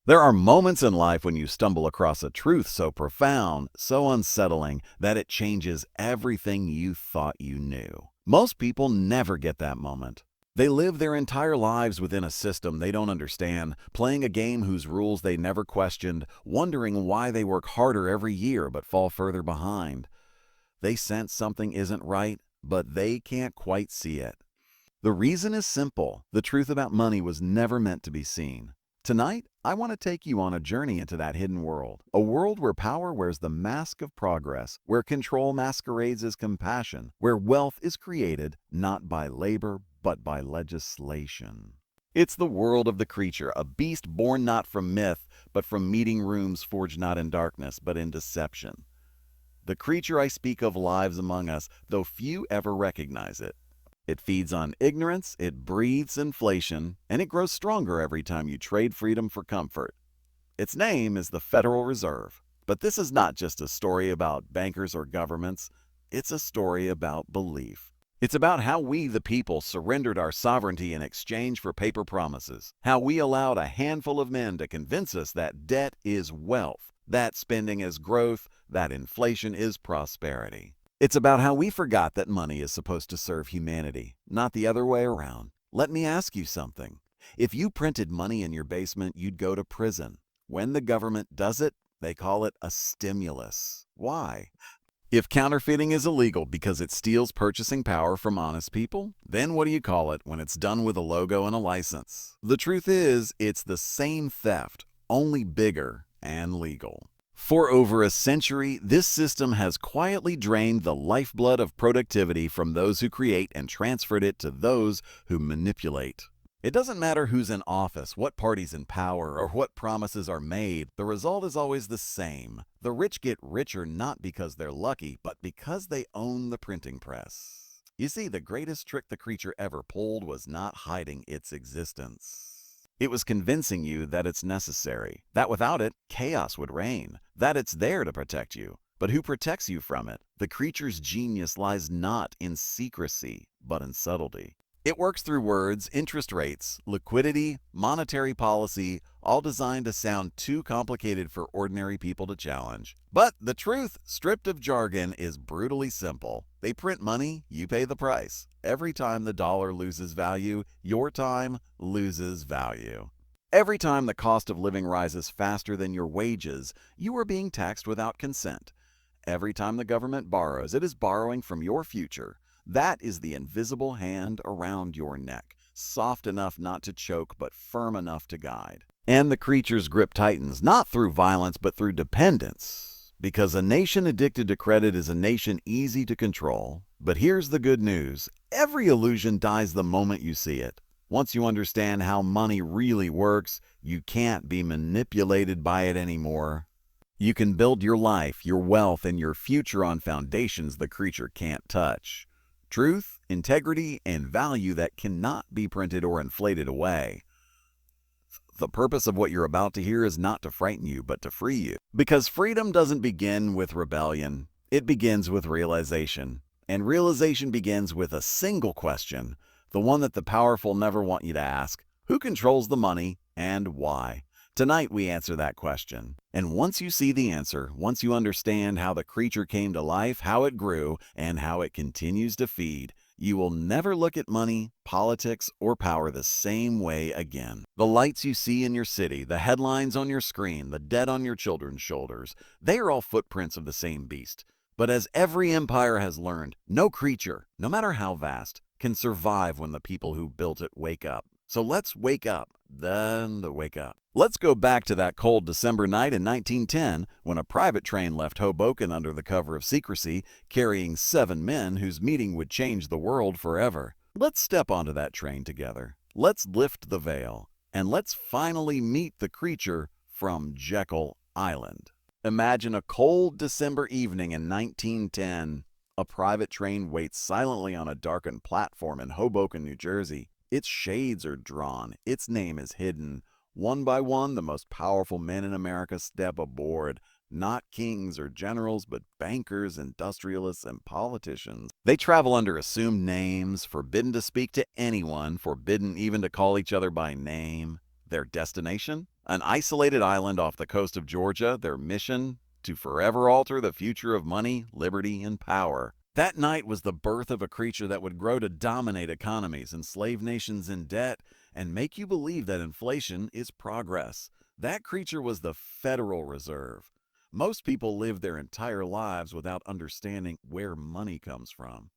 There are moments in life when you stumble across a truth so profound, so unsettling, that it changes everything you thought you knew. Most people never get that moment. They live their entire lives within a system they don't understand, playing a game whose rules they never questioned, wondering why they work harder every year but fall further behind. They sense something isn't right, but they can't quite see it. The reason is simple. The truth about money was never meant to be seen. Tonight, I want to take you on a journey into that hidden world, a world where power wears the mask of progress, where control masquerades as compassion, where wealth is created not by labor but by legislation. It's the world of the creature, a beast born not from myth, but from meeting rooms forged not in darkness, but in deception. The creature I speak of lives among us, though few ever recognize it. It feeds on ignorance, it breathes inflation, and it grows stronger every time you trade freedom for comfort. Its name is the Federal Reserve. But this is not just a story about bankers or governments. It's a story about belief. It's about how we, the people, surrendered our sovereignty in exchange for paper promises. How we allowed a handful of men to convince us that debt is wealth, that spending is growth, that inflation is prosperity. It's about how we forgot that money is supposed to serve humanity, not the other way around. Let me ask you something. If you printed money in your basement, you'd go to prison. When the government does it, they call it a stimulus. Why? If counterfeiting is illegal because it steals purchasing power from honest people, then what do you call it when it's done with a logo and a license? The truth is, it's the same theft, only bigger and legal. For over a century, this system has quietly drained the lifeblood of productivity from those who create and transferred it to those who manipulate. It doesn't matter who's in office, what party's in power, or what promises are made, the result is always the same. The rich get richer not because they're lucky, but because they own the printing press. You see, the greatest trick the creature ever pulled was not hiding its existence. It was convincing you that it's necessary, that without it, chaos would reign, that it's there to protect you. But who protects you from it? The creature's genius lies not in secrecy, but in subtlety. It works through words, interest rates, liquidity, monetary policy, all designed to sound too complicated for ordinary people to challenge. But the truth, stripped of jargon, is brutally simple. They print money, you pay the price. Every time the dollar loses value, your time loses value. Every time the cost of living rises faster than your wages, you are being taxed without consent. Every time the government borrows, it is borrowing from your future. That is the invisible hand around your neck, soft enough not to choke but firm enough to guide. And the creature's grip tightens, not through violence but through dependence. Because a nation addicted to credit is a nation easy to control. But here's the good news. Every illusion dies the moment you see it. Once you understand how money really works, you can't be manipulated by it anymore. You can build your life, your wealth, and your future on foundations the creature can't touch. Truth, integrity, and value that cannot be printed or inflated away. The purpose of what you're about to hear is not to frighten you, but to free you. Because freedom doesn't begin with rebellion. It begins with realization. And realization begins with a single question, the one that the powerful never want you to ask. Who controls the money and why? Tonight we answer that question. And once you see the answer, once you understand how the creature came to life, how it grew, and how it continues to feed, you will never look at money, politics, or power the same way again. The lights you see in your city, the headlines on your screen, the debt on your children's shoulders, they are all footprints of the same beast. But as every empire has learned, no creature, no matter how vast, can survive when the people who built it wake up. So let's wake up, then wake up. Let's go back to that cold December night in 1910 when a private train left Hoboken under the cover of secrecy, carrying 7 men whose meeting would change the world forever. Let's step onto that train together. Let's lift the veil, and let's finally meet the creature from Jekyll Island. Imagine a cold December evening in 1910. A private train waits silently on a darkened platform in Hoboken, New Jersey. Its shades are drawn, its name is hidden. One by one, the most powerful men in America step aboard, not kings or generals, but bankers, industrialists, and politicians. They travel under assumed names, forbidden to speak to anyone, forbidden even to call each other by name. Their destination? An isolated island off the coast of Georgia, their mission to forever alter the future of money, liberty, and power. That night was the birth of a creature that would grow to dominate economies, enslave nations in debt, and make you believe that inflation is progress. That creature was the Federal Reserve. Most people live their entire lives without understanding where money comes from.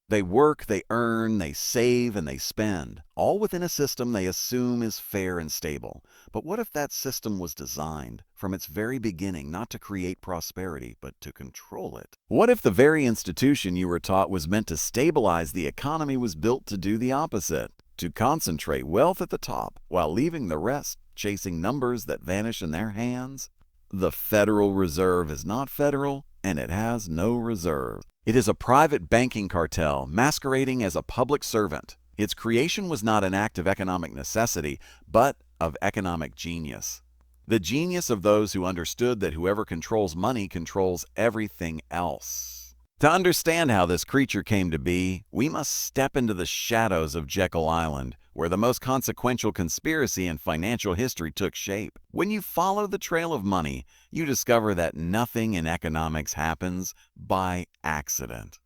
They work, they earn, they save, and they spend, all within a system they assume is fair and stable. But what if that system was designed, from its very beginning, not to create prosperity, but to control it? What if the very institution you were taught was meant to stabilize the economy was built to do the opposite? To concentrate wealth at the top, while leaving the rest chasing numbers that vanish in their hands? The Federal Reserve is not federal, and it has no reserve. It is a private banking cartel masquerading as a public servant. Its creation was not an act of economic necessity, but of economic genius. The genius of those who understood that whoever controls money controls everything else. To understand how this creature came to be, we must step into the shadows of Jekyll Island, where the most consequential conspiracy in financial history took shape. When you follow the trail of money, you discover that nothing in economics happens by accident.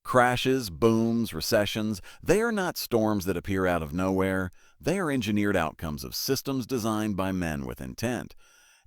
Crashes, booms, recessions, they are not storms that appear out of nowhere. They are engineered outcomes of systems designed by men with intent.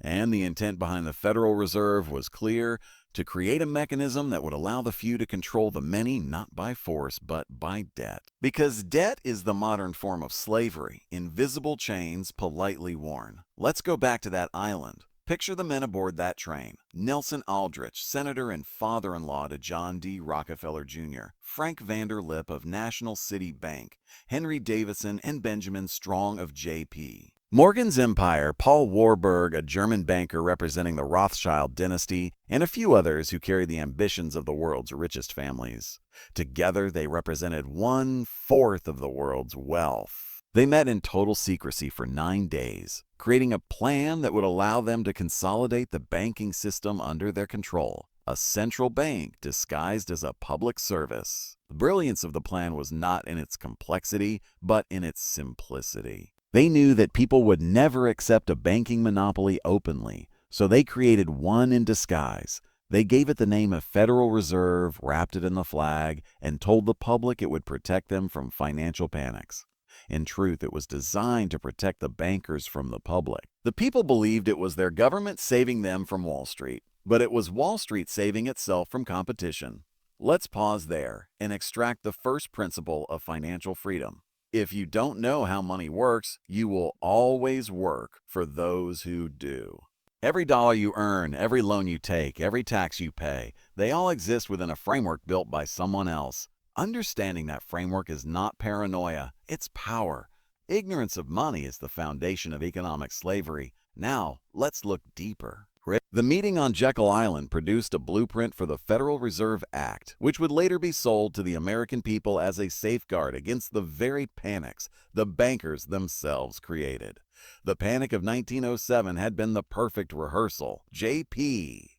And the intent behind the Federal Reserve was clear: to create a mechanism that would allow the few to control the many, not by force, but by debt. Because debt is the modern form of slavery, invisible chains politely worn. Let's go back to that island. Picture the men aboard that train: Nelson Aldrich, senator and father-in-law to John D. Rockefeller Jr., Frank Vanderlip of National City Bank, Henry Davison, and Benjamin Strong of J.P. Morgan's empire, Paul Warburg, a German banker representing the Rothschild dynasty, and a few others who carried the ambitions of the world's richest families. Together, they represented 1/4 of the world's wealth. They met in total secrecy for 9 days, creating a plan that would allow them to consolidate the banking system under their control, a central bank disguised as a public service. The brilliance of the plan was not in its complexity, but in its simplicity. They knew that people would never accept a banking monopoly openly, so they created one in disguise. They gave it the name of Federal Reserve, wrapped it in the flag, and told the public it would protect them from financial panics. In truth, it was designed to protect the bankers from the public. The people believed it was their government saving them from Wall Street, but it was Wall Street saving itself from competition. Let's pause there and extract the first principle of financial freedom. If you don't know how money works, you will always work for those who do. Every dollar you earn, every loan you take, every tax you pay, they all exist within a framework built by someone else. Understanding that framework is not paranoia, it's power. Ignorance of money is the foundation of economic slavery. Now, let's look deeper. The meeting on Jekyll Island produced a blueprint for the Federal Reserve Act, which would later be sold to the American people as a safeguard against the very panics the bankers themselves created. The Panic of 1907 had been the perfect rehearsal. J.P.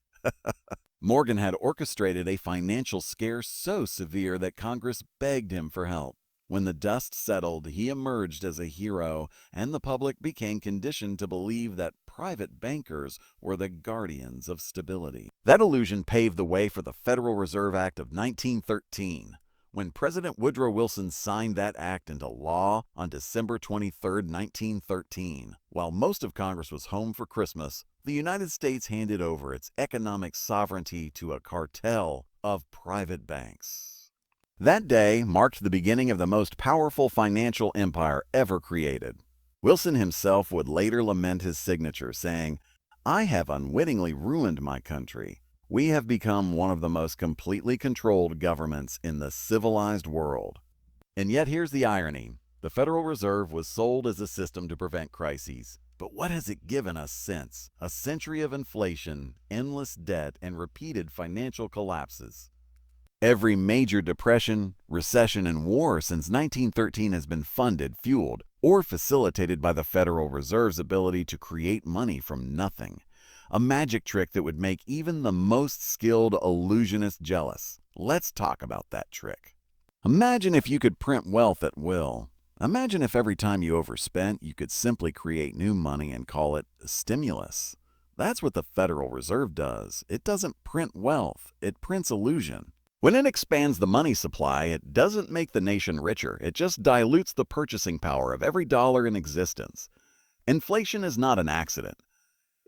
Morgan had orchestrated a financial scare so severe that Congress begged him for help. When the dust settled, he emerged as a hero, and the public became conditioned to believe that private bankers were the guardians of stability. That illusion paved the way for the Federal Reserve Act of 1913. When President Woodrow Wilson signed that act into law on December 23, 1913, while most of Congress was home for Christmas, the United States handed over its economic sovereignty to a cartel of private banks. That day marked the beginning of the most powerful financial empire ever created. Wilson himself would later lament his signature, saying, "I have unwittingly ruined my country. We have become one of the most completely controlled governments in the civilized world." And yet here's the irony. The Federal Reserve was sold as a system to prevent crises. But what has it given us since? A century of inflation, endless debt, and repeated financial collapses. Every major depression, recession, and war since 1913 has been funded, fueled, or facilitated by the Federal Reserve's ability to create money from nothing. A magic trick that would make even the most skilled illusionist jealous. Let's talk about that trick. Imagine if you could print wealth at will. Imagine if every time you overspent, you could simply create new money and call it a stimulus. That's what the Federal Reserve does. It doesn't print wealth, it prints illusion. When it expands the money supply, it doesn't make the nation richer. It just dilutes the purchasing power of every dollar in existence. Inflation is not an accident.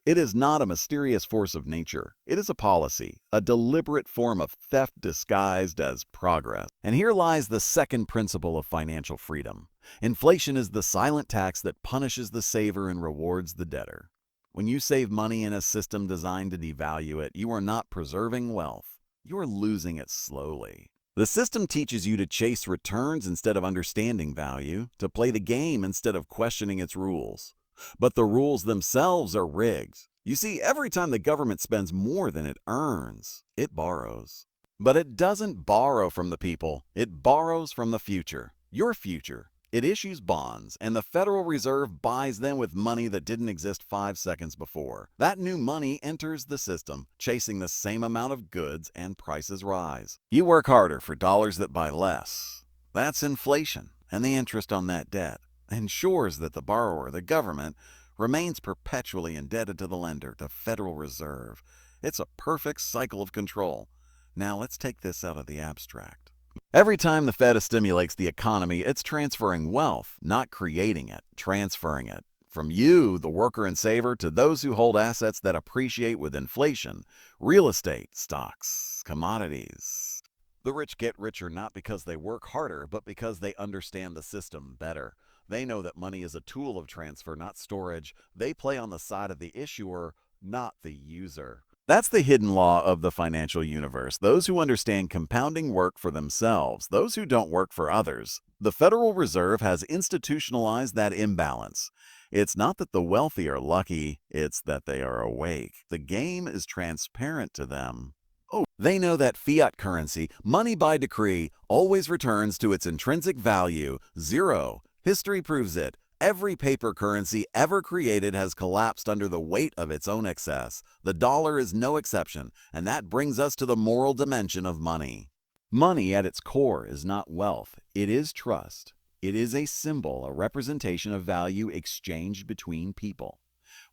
It is not a mysterious force of nature. It is a policy, a deliberate form of theft disguised as progress. And here lies the second principle of financial freedom. Inflation is the silent tax that punishes the saver and rewards the debtor. When you save money in a system designed to devalue it, you are not preserving wealth. You are losing it slowly. The system teaches you to chase returns instead of understanding value, to play the game instead of questioning its rules. But the rules themselves are rigged. You see, every time the government spends more than it earns, it borrows. But it doesn't borrow from the people. It borrows from the future, your future. It issues bonds, and the Federal Reserve buys them with money that didn't exist 5 seconds before. That new money enters the system, chasing the same amount of goods, and prices rise. You work harder for dollars that buy less. That's inflation, and the interest on that debt ensures that the borrower, the government, remains perpetually indebted to the lender, the Federal Reserve. It's a perfect cycle of control. Now let's take this out of the abstract. Every time the Fed stimulates the economy, it's transferring wealth, not creating it, transferring it. From you, the worker and saver, to those who hold assets that appreciate with inflation, real estate, stocks, commodities. The rich get richer not because they work harder, but because they understand the system better. They know that money is a tool of transfer, not storage. They play on the side of the issuer, not the user. That's the hidden law of the financial universe. Those who understand compounding work for themselves, those who don't work for others. The Federal Reserve has institutionalized that imbalance. It's not that the wealthy are lucky, it's that they are awake. The game is transparent to them. Oh, they know that fiat currency, money by decree, always returns to its intrinsic value, zero. History proves it. Every paper currency ever created has collapsed under the weight of its own excess. The dollar is no exception, and that brings us to the moral dimension of money. Money at its core is not wealth, it is trust. It is a symbol, a representation of value exchanged between people.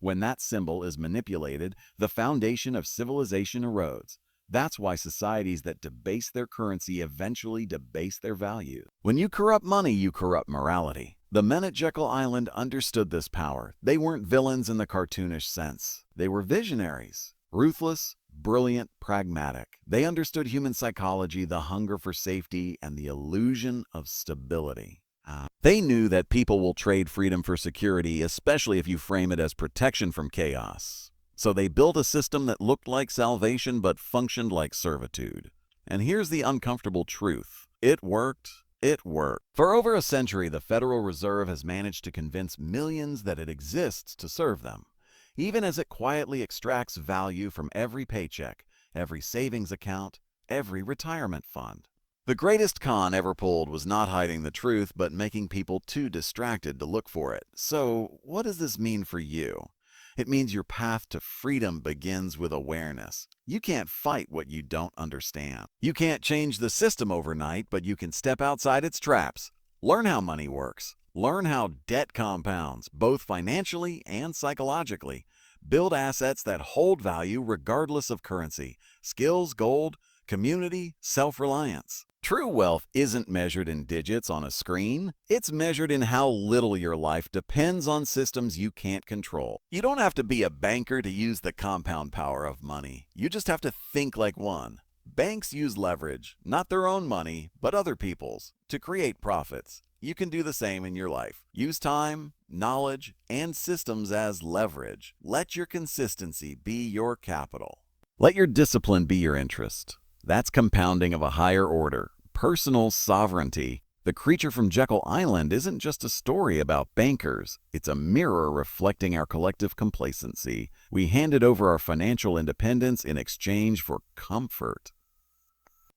When that symbol is manipulated, the foundation of civilization erodes. That's why societies that debase their currency eventually debase their value. When you corrupt money, you corrupt morality. The men at Jekyll Island understood this power. They weren't villains in the cartoonish sense. They were visionaries. Ruthless, brilliant, pragmatic. They understood human psychology, the hunger for safety, and the illusion of stability. They knew that people will trade freedom for security, especially if you frame it as protection from chaos. So they built a system that looked like salvation but functioned like servitude. And here's the uncomfortable truth. It worked. It worked. For over a century, the Federal Reserve has managed to convince millions that it exists to serve them, even as it quietly extracts value from every paycheck, every savings account, every retirement fund. The greatest con ever pulled was not hiding the truth, but making people too distracted to look for it. So, what does this mean for you? It means your path to freedom begins with awareness. You can't fight what you don't understand. You can't change the system overnight, but you can step outside its traps. Learn how money works. Learn how debt compounds, both financially and psychologically. Build assets that hold value regardless of currency. Skills, gold, community, self-reliance. True wealth isn't measured in digits on a screen. It's measured in how little your life depends on systems you can't control. You don't have to be a banker to use the compound power of money. You just have to think like one. Banks use leverage, not their own money, but other people's, to create profits. You can do the same in your life. Use time, knowledge, and systems as leverage. Let your consistency be your capital. Let your discipline be your interest. That's compounding of a higher order, personal sovereignty. The creature from Jekyll Island isn't just a story about bankers. It's a mirror reflecting our collective complacency. We handed over our financial independence in exchange for comfort.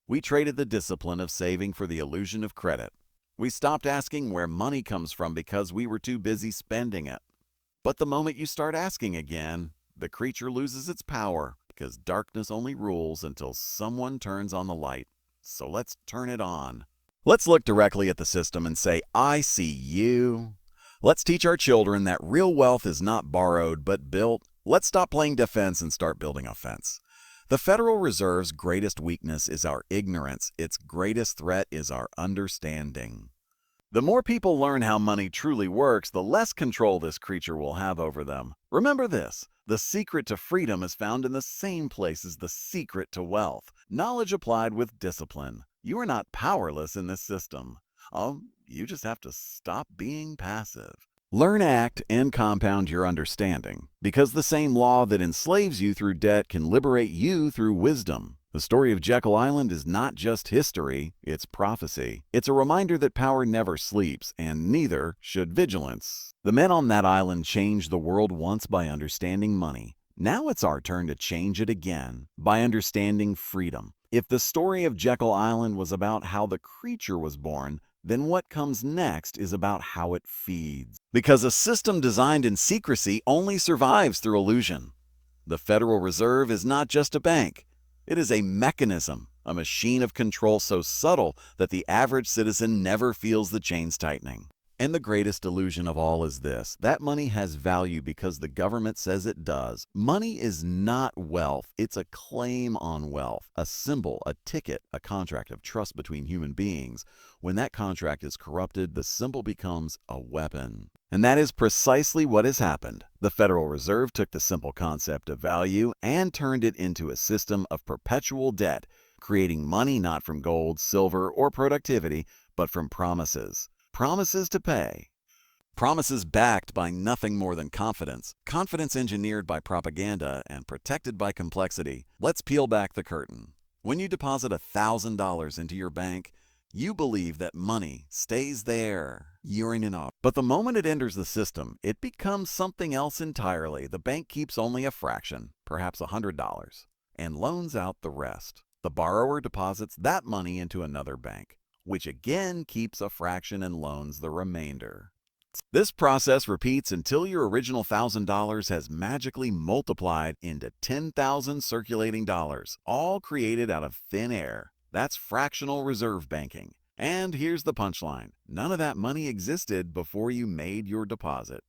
We traded the discipline of saving for the illusion of credit. We stopped asking where money comes from because we were too busy spending it. But the moment you start asking again, the creature loses its power. Because darkness only rules until someone turns on the light. So let's turn it on. Let's look directly at the system and say, I see you. Let's teach our children that real wealth is not borrowed but built. Let's stop playing defense and start building offense. The Federal Reserve's greatest weakness is our ignorance. Its greatest threat is our understanding. The more people learn how money truly works, the less control this creature will have over them. Remember this, the secret to freedom is found in the same place as the secret to wealth, knowledge applied with discipline. You are not powerless in this system. You just have to stop being passive. Learn, act, and compound your understanding, because the same law that enslaves you through debt can liberate you through wisdom. The story of Jekyll Island is not just history, it's prophecy. It's a reminder that power never sleeps, and neither should vigilance. The men on that island changed the world once by understanding money. Now it's our turn to change it again by understanding freedom. If the story of Jekyll Island was about how the creature was born, then what comes next is about how it feeds. Because a system designed in secrecy only survives through illusion. The Federal Reserve is not just a bank. It is a mechanism, a machine of control so subtle that the average citizen never feels the chains tightening. And the greatest illusion of all is this, that money has value because the government says it does. Money is not wealth, it's a claim on wealth, a symbol, a ticket, a contract of trust between human beings. When that contract is corrupted, the symbol becomes a weapon. And that is precisely what has happened. The Federal Reserve took the simple concept of value and turned it into a system of perpetual debt, creating money not from gold, silver, or productivity, but from promises. Promises to pay. Promises backed by nothing more than confidence. Confidence engineered by propaganda and protected by complexity. Let's peel back the curtain. When you deposit $1,000 into your bank, you believe that money stays there, year in and out. But the moment it enters the system, it becomes something else entirely. The bank keeps only a fraction, perhaps $100, and loans out the rest. The borrower deposits that money into another bank, which again keeps a fraction and loans the remainder. This process repeats until your original $1,000 has magically multiplied into 10,000 circulating dollars, all created out of thin air. That's fractional reserve banking. And here's the punchline. None of that money existed before you made your deposit.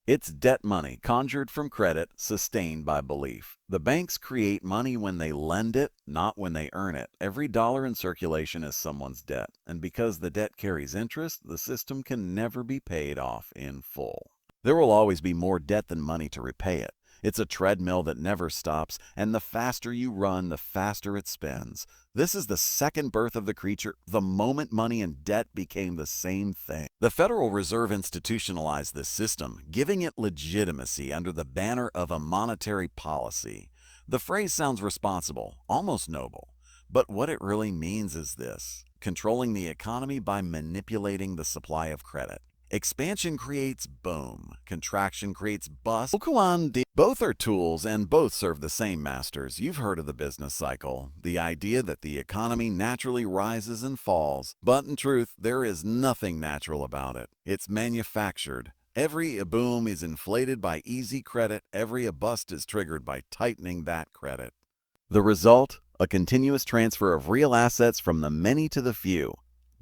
It's debt money, conjured from credit, sustained by belief. The banks create money when they lend it, not when they earn it. Every dollar in circulation is someone's debt. And because the debt carries interest, the system can never be paid off in full. There will always be more debt than money to repay it. It's a treadmill that never stops, and the faster you run, the faster it spins. This is the second birth of the creature, the moment money and debt became the same thing. The Federal Reserve institutionalized this system, giving it legitimacy under the banner of a monetary policy. The phrase sounds responsible, almost noble, but what it really means is this: controlling the economy by manipulating the supply of credit. Expansion creates boom. Contraction creates bust. Both are tools and both serve the same masters. You've heard of the business cycle, the idea that the economy naturally rises and falls. But in truth, there is nothing natural about it. It's manufactured. Every boom is inflated by easy credit. Every bust is triggered by tightening that credit. The result? A continuous transfer of real assets from the many to the few.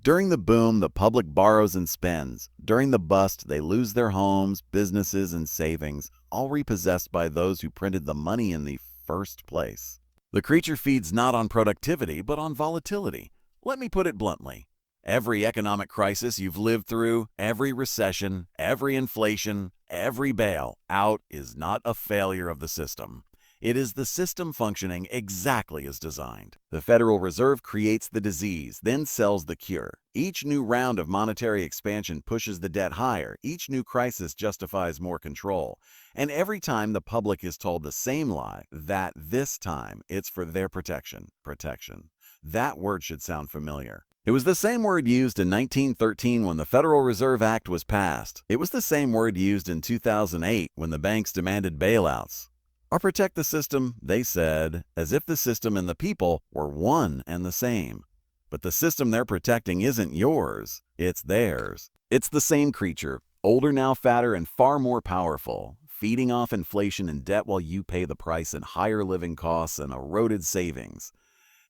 During the boom, the public borrows and spends. During the bust, they lose their homes, businesses, and savings, all repossessed by those who printed the money in the first place. The creature feeds not on productivity, but on volatility. Let me put it bluntly. Every economic crisis you've lived through, every recession, every inflation, every bailout is not a failure of the system. It is the system functioning exactly as designed. The Federal Reserve creates the disease, then sells the cure. Each new round of monetary expansion pushes the debt higher. Each new crisis justifies more control. And every time the public is told the same lie, that this time it's for their protection. Protection. That word should sound familiar. It was the same word used in 1913 when the Federal Reserve Act was passed. It was the same word used in 2008 when the banks demanded bailouts. Or protect the system, they said, as if the system and the people were one and the same. But the system they're protecting isn't yours, it's theirs. It's the same creature, older now, fatter, and far more powerful, feeding off inflation and debt while you pay the price in higher living costs and eroded savings.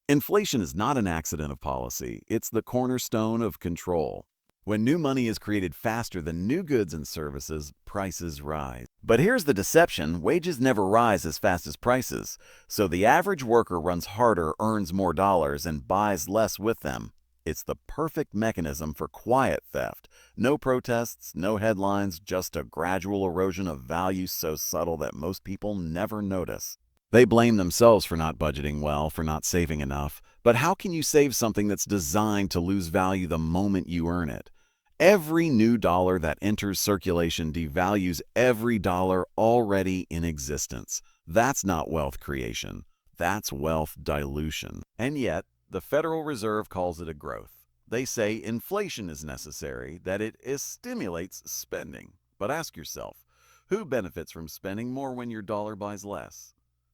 Inflation is not an accident of policy, it's the cornerstone of control. When new money is created faster than new goods and services, prices rise. But here's the deception: wages never rise as fast as prices. So the average worker runs harder, earns more dollars, and buys less with them. It's the perfect mechanism for quiet theft. No protests, no headlines, just a gradual erosion of value so subtle that most people never notice. They blame themselves for not budgeting well, for not saving enough. But how can you save something that's designed to lose value the moment you earn it? Every new dollar that enters circulation devalues every dollar already in existence. That's not wealth creation. That's wealth dilution. And yet, the Federal Reserve calls it a growth. They say inflation is necessary, that it stimulates spending. But ask yourself, who benefits from spending more when your dollar buys less?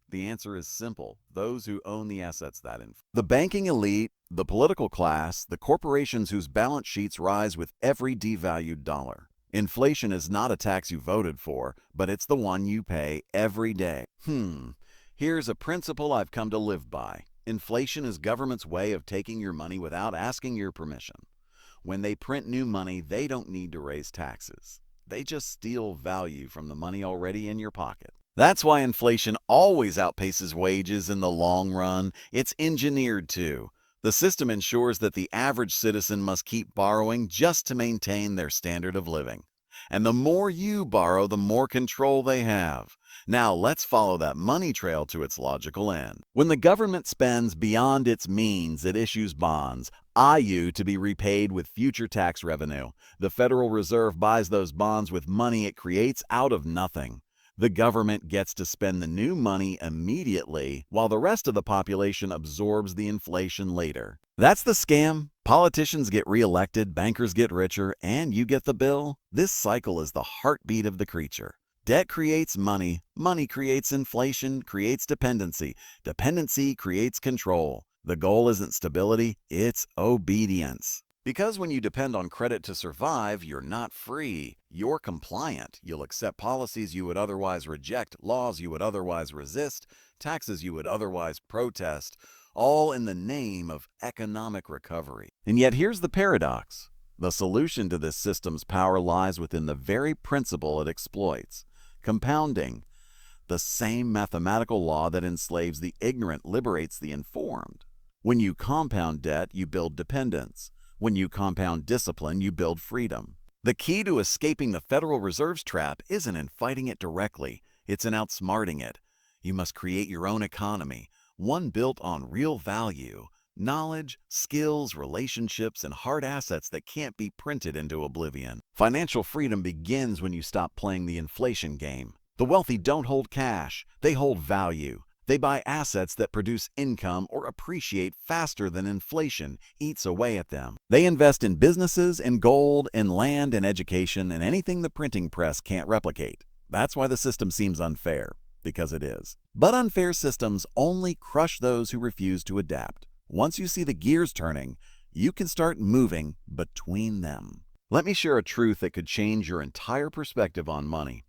The answer is simple: those who own the assets that inflate. The banking elite, the political class, the corporations whose balance sheets rise with every devalued dollar. Inflation is not a tax you voted for, but it's the one you pay every day. Here's a principle I've come to live by. Inflation is government's way of taking your money without asking your permission. When they print new money, they don't need to raise taxes. They just steal value from the money already in your pocket. That's why inflation always outpaces wages in the long run. It's engineered to. The system ensures that the average citizen must keep borrowing just to maintain their standard of living. And the more you borrow, the more control they have. Now let's follow that money trail to its logical end. When the government spends beyond its means, it issues bonds, IU, to be repaid with future tax revenue. The Federal Reserve buys those bonds with money it creates out of nothing. The government gets to spend the new money immediately, while the rest of the population absorbs the inflation later. That's the scam. Politicians get reelected, bankers get richer, and you get the bill. This cycle is the heartbeat of the creature. Debt creates money, money creates inflation, creates dependency, dependency creates control. The goal isn't stability, it's obedience. Because when you depend on credit to survive, you're not free. You're compliant. You'll accept policies you would otherwise reject, laws you would otherwise resist, taxes you would otherwise protest, all in the name of economic recovery. And yet here's the paradox. The solution to this system's power lies within the very principle it exploits: compounding. The same mathematical law that enslaves the ignorant liberates the informed. When you compound debt, you build dependence. When you compound discipline, you build freedom. The key to escaping the Federal Reserve's trap isn't in fighting it directly, it's in outsmarting it. You must create your own economy, one built on real value, knowledge, skills, relationships, and hard assets that can't be printed into oblivion. Financial freedom begins when you stop playing the inflation game. The wealthy don't hold cash, they hold value. They buy assets that produce income or appreciate faster than inflation eats away at them. They invest in businesses, in gold, in land, in education, and anything the printing press can't replicate. That's why the system seems unfair, because it is. But unfair systems only crush those who refuse to adapt. Once you see the gears turning, you can start moving between them. Let me share a truth that could change your entire perspective on money.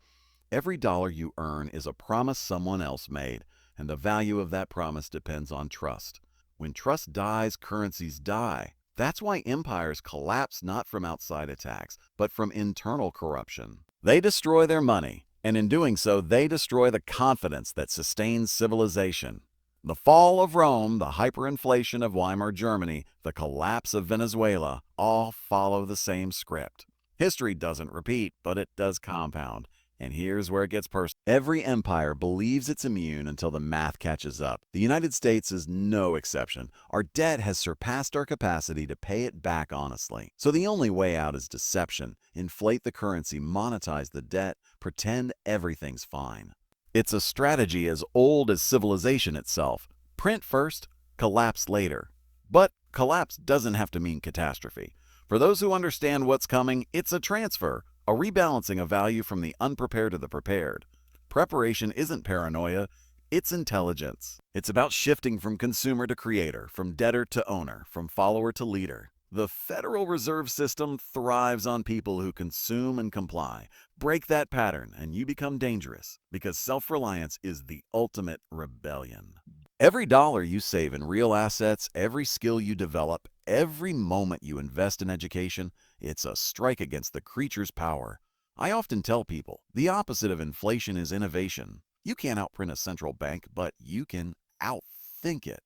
Every dollar you earn is a promise someone else made. And the value of that promise depends on trust. When trust dies, currencies die. That's why empires collapse not from outside attacks, but from internal corruption. They destroy their money, and in doing so, they destroy the confidence that sustains civilization. The fall of Rome, the hyperinflation of Weimar Germany, the collapse of Venezuela, all follow the same script. History doesn't repeat, but it does compound. And here's where it gets personal. Every empire believes it's immune until the math catches up. The United States is no exception. Our debt has surpassed our capacity to pay it back honestly. So the only way out is deception. Inflate the currency, monetize the debt, pretend everything's fine. It's a strategy as old as civilization itself. Print first, collapse later. But collapse doesn't have to mean catastrophe. For those who understand what's coming, it's a transfer. A rebalancing of value from the unprepared to the prepared. Preparation isn't paranoia, it's intelligence. It's about shifting from consumer to creator, from debtor to owner, from follower to leader. The Federal Reserve System thrives on people who consume and comply. Break that pattern and you become dangerous, because self-reliance is the ultimate rebellion. Every dollar you save in real assets, every skill you develop, every moment you invest in education, it's a strike against the creature's power. I often tell people, the opposite of inflation is innovation. You can't outprint a central bank, but you can outthink it.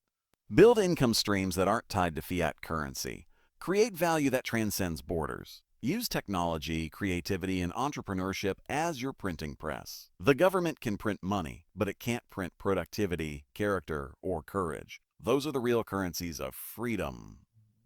Build income streams that aren't tied to fiat currency. Create value that transcends borders. Use technology, creativity, and entrepreneurship as your printing press. The government can print money, but it can't print productivity, character, or courage. Those are the real currencies of freedom.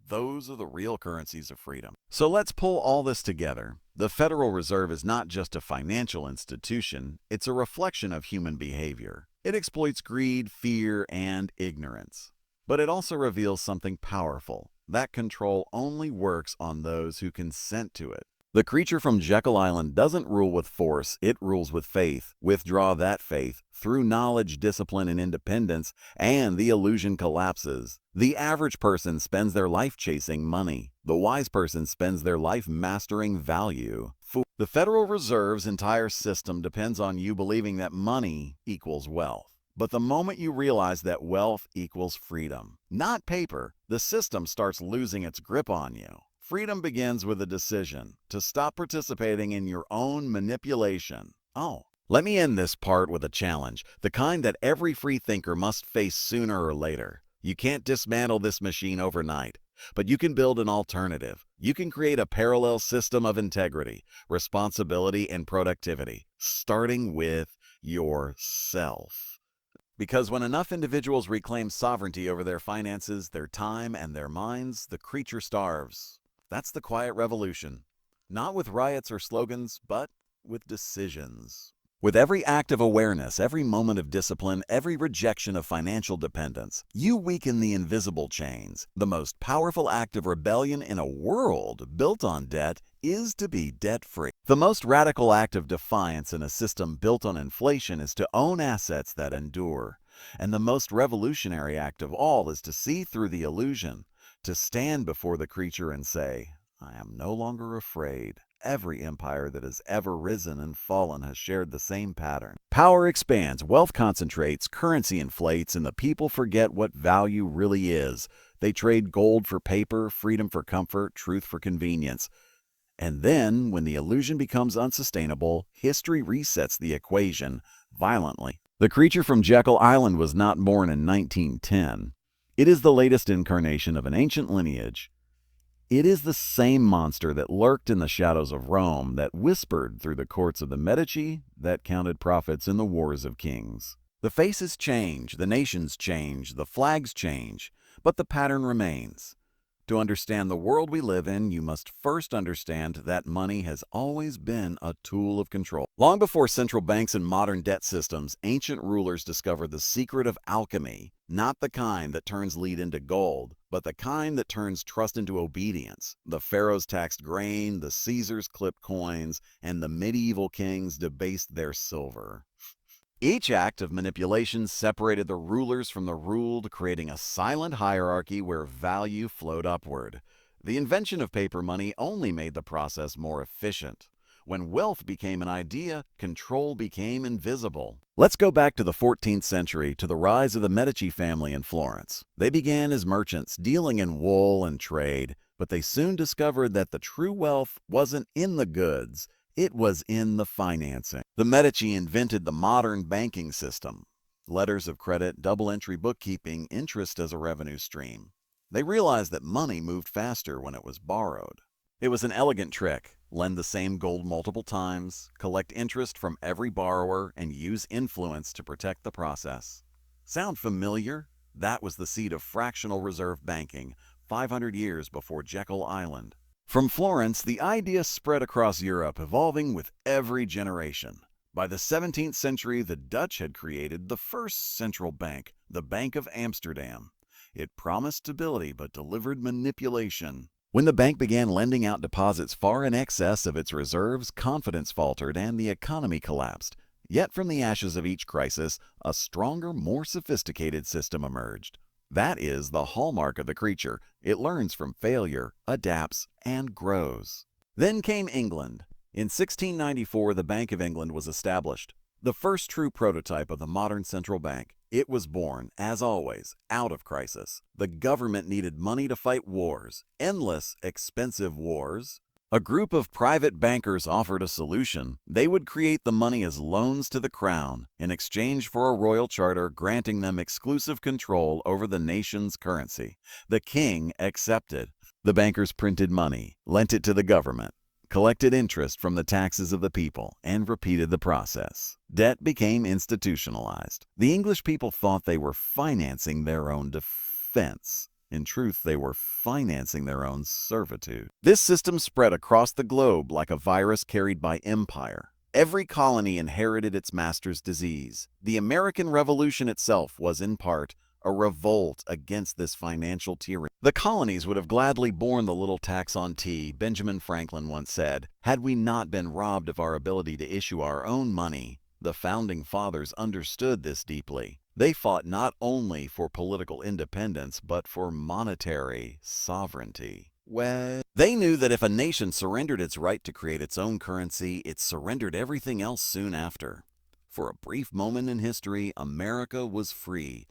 Those are the real currencies of freedom. So let's pull all this together. The Federal Reserve is not just a financial institution, it's a reflection of human behavior. It exploits greed, fear, and ignorance. But it also reveals something powerful. That control only works on those who consent to it. The creature from Jekyll Island doesn't rule with force, it rules with faith. Withdraw that faith through knowledge, discipline, and independence, and the illusion collapses. The average person spends their life chasing money. The wise person spends their life mastering value. The Federal Reserve's entire system depends on you believing that money equals wealth. But the moment you realize that wealth equals freedom, not paper, the system starts losing its grip on you. Freedom begins with a decision to stop participating in your own manipulation. Let me end this part with a challenge, the kind that every free thinker must face sooner or later. You can't dismantle this machine overnight, but you can build an alternative. You can create a parallel system of integrity, responsibility, and productivity, starting with yourself. Because when enough individuals reclaim sovereignty over their finances, their time, and their minds, the creature starves. That's the quiet revolution. Not with riots or slogans, but with decisions. With every act of awareness, every moment of discipline, every rejection of financial dependence, you weaken the invisible chains. The most powerful act of rebellion in a world built on debt is to be debt-free. The most radical act of defiance in a system built on inflation is to own assets that endure. And the most revolutionary act of all is to see through the illusion, to stand before the creature and say, I am no longer afraid. Every empire that has ever risen and fallen has shared the same pattern. Power expands, wealth concentrates, currency inflates, and the people forget what value really is. They trade gold for paper, freedom for comfort, truth for convenience. And then, when the illusion becomes unsustainable, history resets the equation violently. The creature from Jekyll Island was not born in 1910. It is the latest incarnation of an ancient lineage. It is the same monster that lurked in the shadows of Rome, that whispered through the courts of the Medici, that counted profits in the wars of kings. The faces change, the nations change, the flags change, but the pattern remains. To understand the world we live in, you must first understand that money has always been a tool of control. Long before central banks and modern debt systems, ancient rulers discovered the secret of alchemy, not the kind that turns lead into gold, but the kind that turns trust into obedience. The pharaohs taxed grain, the Caesars clipped coins, and the medieval kings debased their silver. Each act of manipulation separated the rulers from the ruled, creating a silent hierarchy where value flowed upward. The invention of paper money only made the process more efficient. When wealth became an idea, control became invisible. Let's go back to the 14th century, to the rise of the Medici family in Florence. They began as merchants, dealing in wool and trade, but they soon discovered that the true wealth wasn't in the goods. It was in the financing. The Medici invented the modern banking system. Letters of credit, double-entry bookkeeping, interest as a revenue stream. They realized that money moved faster when it was borrowed. It was an elegant trick. Lend the same gold multiple times, collect interest from every borrower, and use influence to protect the process. Sound familiar? That was the seed of fractional reserve banking, 500 years before Jekyll Island. From Florence, the idea spread across Europe, evolving with every generation. By the 17th century, the Dutch had created the first central bank, the Bank of Amsterdam. It promised stability but delivered manipulation. When the bank began lending out deposits far in excess of its reserves, confidence faltered and the economy collapsed. Yet from the ashes of each crisis, a stronger, more sophisticated system emerged. That is the hallmark of the creature. It learns from failure, adapts, and grows. Then came England. In 1694, the Bank of England was established. The first true prototype of the modern central bank, it was born, as always, out of crisis. The government needed money to fight wars, endless, expensive wars. A group of private bankers offered a solution. They would create the money as loans to the crown in exchange for a royal charter granting them exclusive control over the nation's currency. The king accepted. The bankers printed money, lent it to the government, collected interest from the taxes of the people, and repeated the process. Debt became institutionalized. The English people thought they were financing their own defense. In truth, they were financing their own servitude. This system spread across the globe like a virus carried by empire. Every colony inherited its master's disease. The American Revolution itself was, in part, a revolt against this financial tyranny. The colonies would have gladly borne the little tax on tea, Benjamin Franklin once said, had we not been robbed of our ability to issue our own money. The Founding Fathers understood this deeply. They fought not only for political independence, but for monetary sovereignty. They knew that if a nation surrendered its right to create its own currency, it surrendered everything else soon after. For a brief moment in history, America was free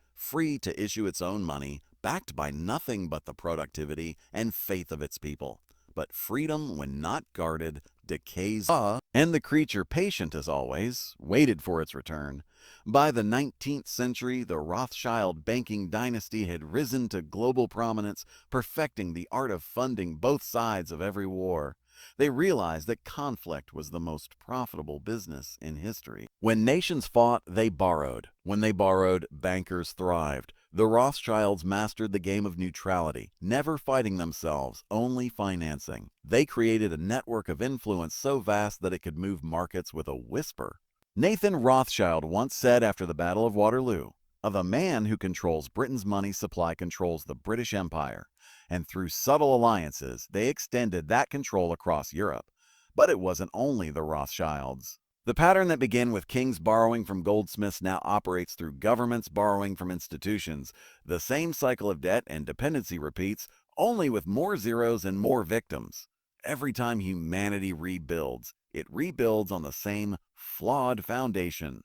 to issue its own money, backed by nothing but the productivity and faith of its people. But freedom, when not guarded, decays, and the creature, patient as always, waited for its return. By the 19th century, the Rothschild banking dynasty had risen to global prominence, perfecting the art of funding both sides of every war. They realized that conflict was the most profitable business in history. When nations fought, they borrowed. When they borrowed, bankers thrived. The Rothschilds mastered the game of neutrality, never fighting themselves, only financing. They created a network of influence so vast that it could move markets with a whisper. Nathan Rothschild once said after the Battle of Waterloo, "Of a man who controls Britain's money supply controls the British Empire." And through subtle alliances, they extended that control across Europe. But it wasn't only the Rothschilds. The pattern that began with kings borrowing from goldsmiths now operates through governments borrowing from institutions. The same cycle of debt and dependency repeats, only with more zeros and more victims. Every time humanity rebuilds, it rebuilds on the same flawed foundation.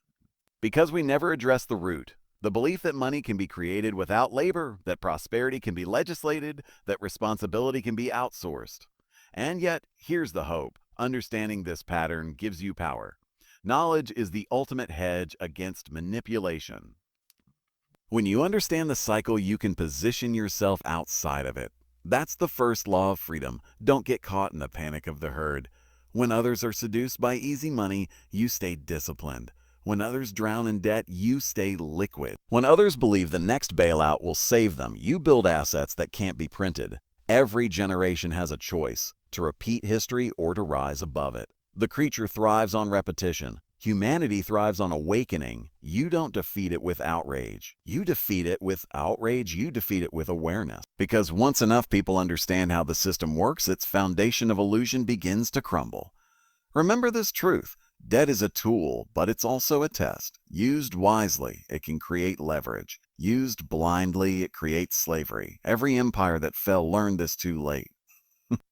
Because we never address the root. The belief that money can be created without labor, that prosperity can be legislated, that responsibility can be outsourced. And yet, here's the hope. Understanding this pattern gives you power. Knowledge is the ultimate hedge against manipulation. When you understand the cycle, you can position yourself outside of it. That's the first law of freedom. Don't get caught in the panic of the herd. When others are seduced by easy money, you stay disciplined. When others drown in debt, you stay liquid. When others believe the next bailout will save them, you build assets that can't be printed. Every generation has a choice, to repeat history or to rise above it. The creature thrives on repetition. Humanity thrives on awakening. You don't defeat it with outrage. You defeat it with outrage. You defeat it with awareness. Because once enough people understand how the system works, its foundation of illusion begins to crumble. Remember this truth. Debt is a tool, but it's also a test. Used wisely, it can create leverage. Used blindly, it creates slavery. Every empire that fell learned this too late.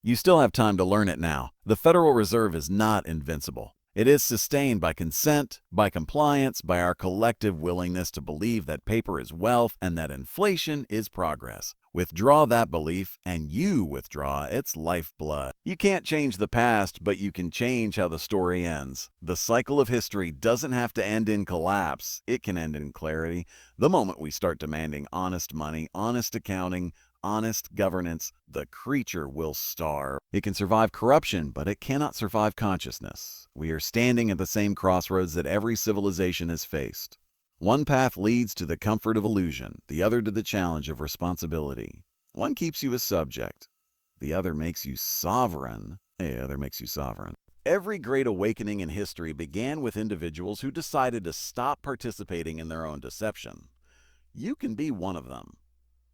You still have time to learn it now. The Federal Reserve is not invincible. It is sustained by consent, by compliance, by our collective willingness to believe that paper is wealth and that inflation is progress. Withdraw that belief, and you withdraw its lifeblood. You can't change the past, but you can change how the story ends. The cycle of history doesn't have to end in collapse. It can end in clarity. The moment we start demanding honest money, honest accounting, honest governance, the creature will starve. It can survive corruption, but it cannot survive consciousness. We are standing at the same crossroads that every civilization has faced. One path leads to the comfort of illusion, the other to the challenge of responsibility. One keeps you a subject, the other makes you sovereign. Every great awakening in history began with individuals who decided to stop participating in their own deception. You can be one of them.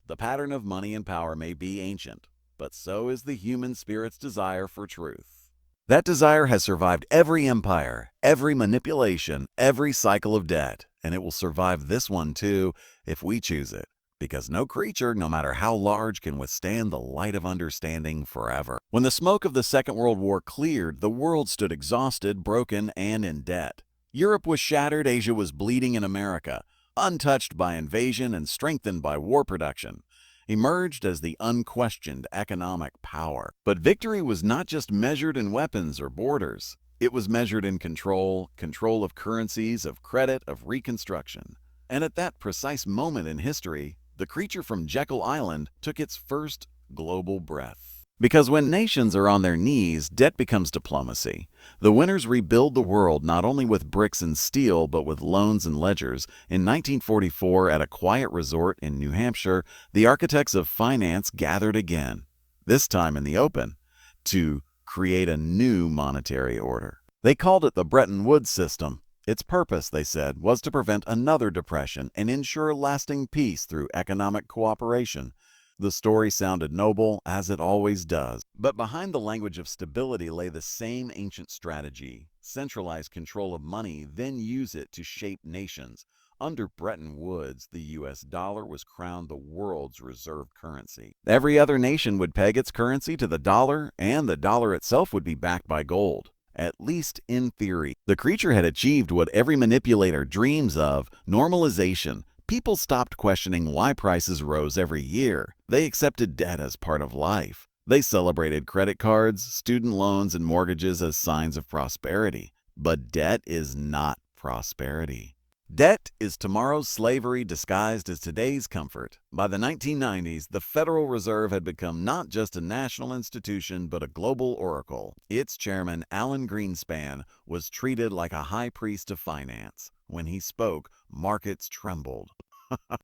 The pattern of money and power may be ancient, but so is the human spirit's desire for truth. That desire has survived every empire, every manipulation, every cycle of debt, and it will survive this one too if we choose it, because no creature, no matter how large, can withstand the light of understanding forever. When the smoke of the Second World War cleared, the world stood exhausted, broken, and in debt. Europe was shattered, Asia was bleeding, and America, untouched by invasion and strengthened by war production, emerged as the unquestioned economic power. But victory was not just measured in weapons or borders. It was measured in control of currencies, of credit, of reconstruction. And at that precise moment in history, the creature from Jekyll Island took its first global breath. Because when nations are on their knees, debt becomes diplomacy. The winners rebuild the world not only with bricks and steel, but with loans and ledgers. In 1944, at a quiet resort in New Hampshire, the architects of finance gathered again, this time in the open, to create a new monetary order. They called it the Bretton Woods system. Its purpose, they said, was to prevent another depression and ensure lasting peace through economic cooperation. The story sounded noble, as it always does. But behind the language of stability lay the same ancient strategy: centralize control of money, then use it to shape nations. Under Bretton Woods, the U.S. dollar was crowned the world's reserve currency. Every other nation would peg its currency to the dollar, and the dollar itself would be backed by gold. At least in theory. The creature had achieved what every manipulator dreams of: normalization. People stopped questioning why prices rose every year. They accepted debt as part of life. They celebrated credit cards, student loans, and mortgages as signs of prosperity. But debt is not prosperity. Debt is tomorrow's slavery disguised as today's comfort. By the 1990s, the Federal Reserve had become not just a national institution, but a global oracle. Its chairman, Alan Greenspan, was treated like a high priest of finance. When he spoke, markets trembled.